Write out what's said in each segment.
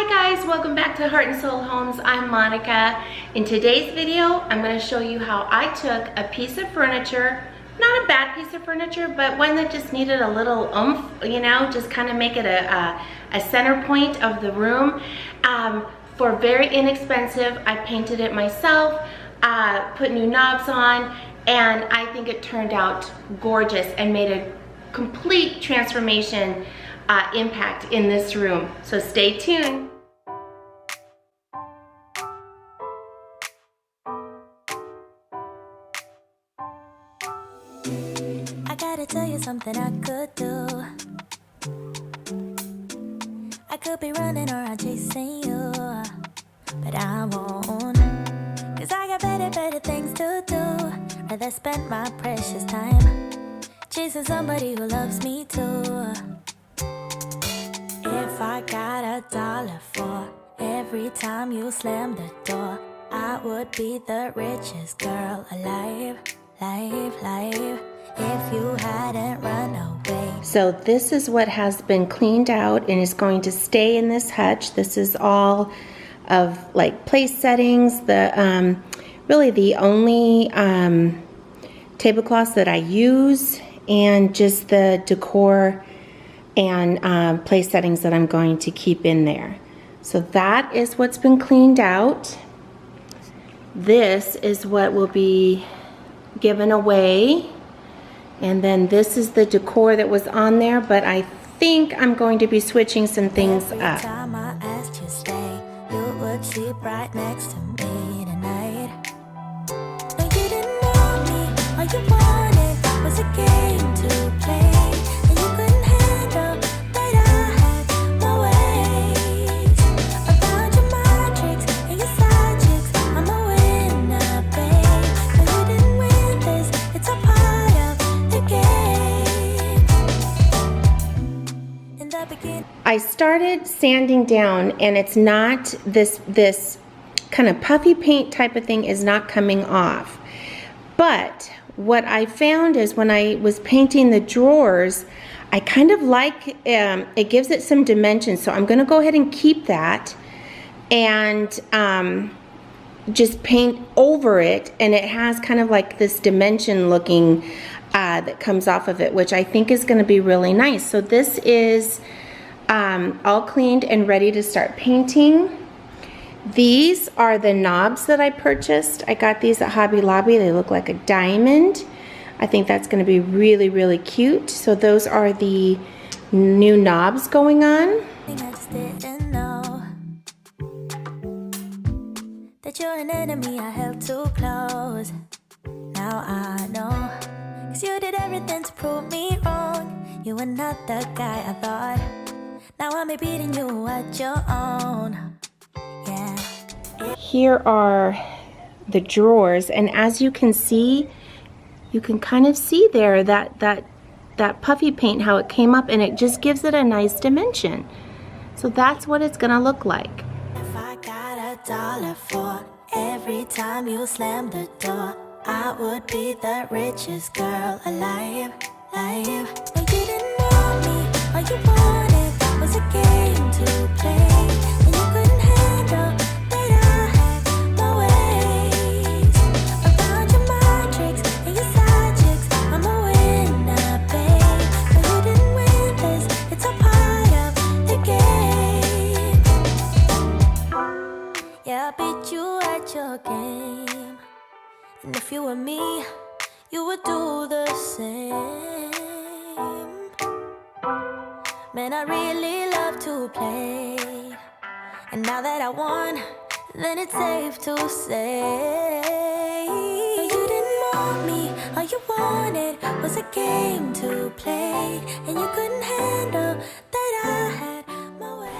Hi guys, welcome back to Heart and Soul Homes. I'm Monica. In today's video, I'm going to show you how I took a piece of furniture, not a bad piece of furniture, but one that just needed a little oomph, you know, just kind of make it a center point of the room. For very inexpensive, I painted it myself, put new knobs on, and I think it turned out gorgeous and made a complete transformation impact in this room. So stay tuned. I gotta tell you something I could do. I could be running around chasing you, but I won't. Cause I got better things to do. Rather spend my precious time chasing somebody who loves me too. If I got $1 for every time you slam the door, I would be the richest girl alive, if you hadn't run away. So this is what has been cleaned out and is going to stay in this hutch. This is all of like place settings. The really the only tablecloths that I use, and just the decor and place settings that I'm going to keep in there. So that is what's been cleaned out. This is what will be given away, and then this is the decor that was on there, but I think I'm going to be switching some things up. Every time I asked you stay, you would sleep right next to me tonight. No, you didn't want me, all you wanted was a game to play. I started sanding down, and it's not this kind of puffy paint type of thing is not coming off. But what I found is when I was painting the drawers, I kind of like it gives it some dimension. So I'm going to go ahead and keep that and just paint over it, and it has kind of like this dimension looking that comes off of it, which I think is going to be really nice. So this is all cleaned and ready to start painting. These are the knobs that I purchased. I got these at Hobby Lobby. They look like a diamond. I think that's going to be really, really cute. So those are the new knobs going on. I just didn't know that you're an enemy I held too close. Now I know, 'cause you did everything to prove me wrong. You were not the guy I thought. Now I'm beating you at your own. Yeah. Here are the drawers, and as you can see, you can kind of see there that puffy paint, how it came up, and it just gives it a nice dimension. So that's what it's gonna look like. If I got $1 for every time you slam the door, I would be the richest girl alive. When you didn't want me, all you wanted was a game to play, and you couldn't handle that I had my ways. Around your mind tricks and your side chicks, I'm a winner, babe. But you didn't win this, it's a part of the game. Yeah, I beat you at your game, and if you were me, you would do the same. Man, I really love to play, and now that I won, then it's safe to say you didn't want me, all you wanted was a game to play, and you couldn't handle that I had my way.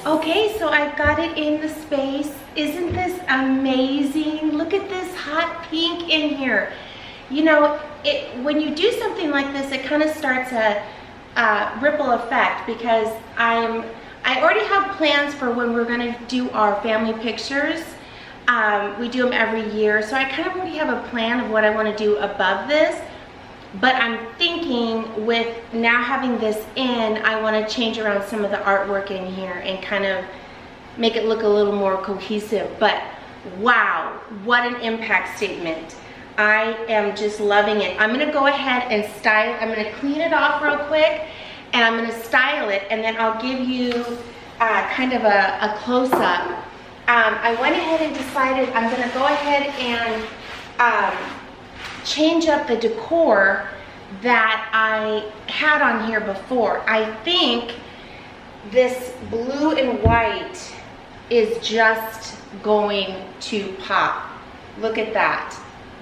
Okay, so I've got it in the space. Isn't this amazing? Look at this hot pink in here. You know, when you do something like this, it kind of starts a ripple effect, because I already have plans for when we're going to do our family pictures. We do them every year, so I kind of already have a plan of what I want to do above this. But I'm thinking with now having this in, I want to change around some of the artwork in here and kind of make it look a little more cohesive. But wow, what an impact statement. I am just loving it. I'm gonna go ahead and style, I'm gonna clean it off real quick, and I'm gonna style it, and then I'll give you kind of a close-up. I went ahead and decided I'm gonna go ahead and change up the decor that I had on here before. I think this blue and white is just going to pop. Look at that.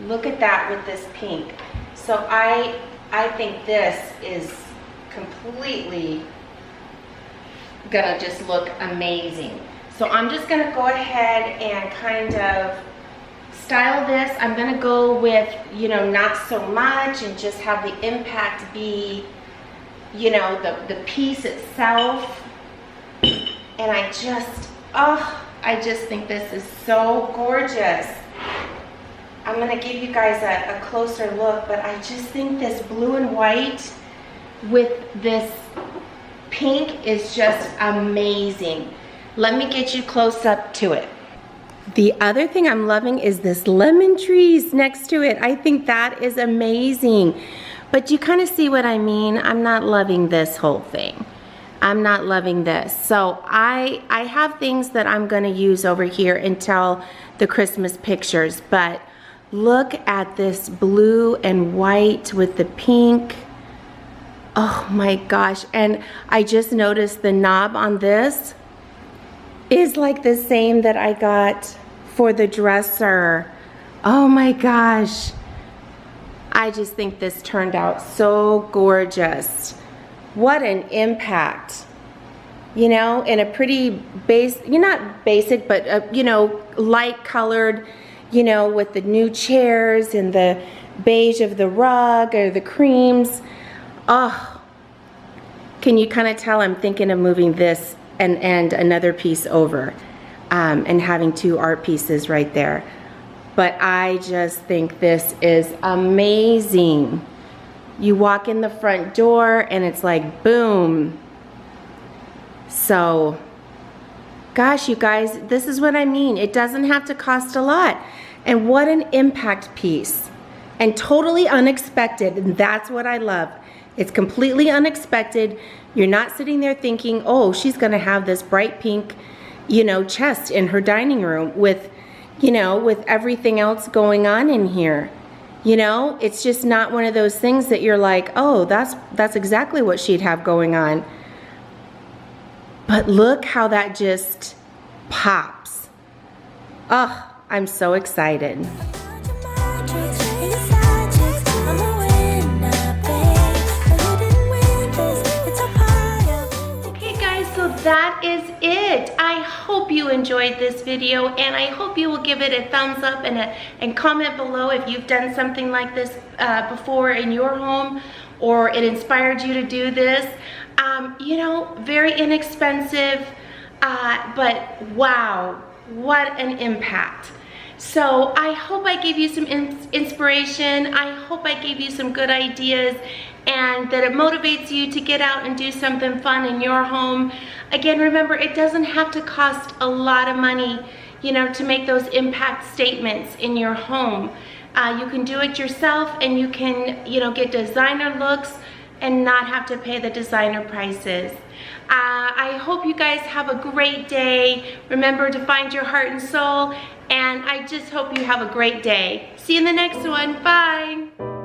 Look at that with this pink. So I think this is completely gonna just look amazing. So I'm just gonna go ahead and kind of style this. I'm gonna go with, you know, not so much, and just have the impact be, you know, the piece itself. And I just think this is so gorgeous. I'm gonna give you guys a closer look, but I just think this blue and white with this pink is just amazing. Let me get you close up to it. The other thing I'm loving is this lemon trees next to it. I think that is amazing. But you kind of see what I mean. I'm not loving this whole thing. I'm not loving this. So I have things that I'm gonna use over here until the Christmas pictures, but look at this blue and white with the pink. Oh my gosh, and I just noticed the knob on this is like the same that I got for the dresser. Oh my gosh. I just think this turned out so gorgeous. What an impact. You know, in a pretty base, you're not basic, but you know, light colored, you know, with the new chairs and the beige of the rug or the creams. Oh, can you kind of tell I'm thinking of moving this and another piece over and having two art pieces right there. But I just think this is amazing. You walk in the front door and it's like boom. So gosh, you guys, this is what I mean. It doesn't have to cost a lot. And what an impact piece. And totally unexpected, and that's what I love. It's completely unexpected. You're not sitting there thinking, oh, she's gonna have this bright pink, you know, chest in her dining room with, you know, with everything else going on in here. You know, it's just not one of those things that you're like, oh, that's exactly what she'd have going on. But look how that just pops. Oh, I'm so excited. That is it. I hope you enjoyed this video, and I hope you will give it a thumbs up and comment below if you've done something like this before in your home, or it inspired you to do this. You know, very inexpensive, but wow, what an impact. So I hope I gave you some inspiration. I hope I gave you some good ideas, and that it motivates you to get out and do something fun in your home. Again, remember, it doesn't have to cost a lot of money, you know, to make those impact statements in your home. You can do it yourself, and you can, you know, get designer looks and not have to pay the designer prices. I hope you guys have a great day. Remember to find your heart and soul, and I just hope you have a great day. See you in the next one. Bye.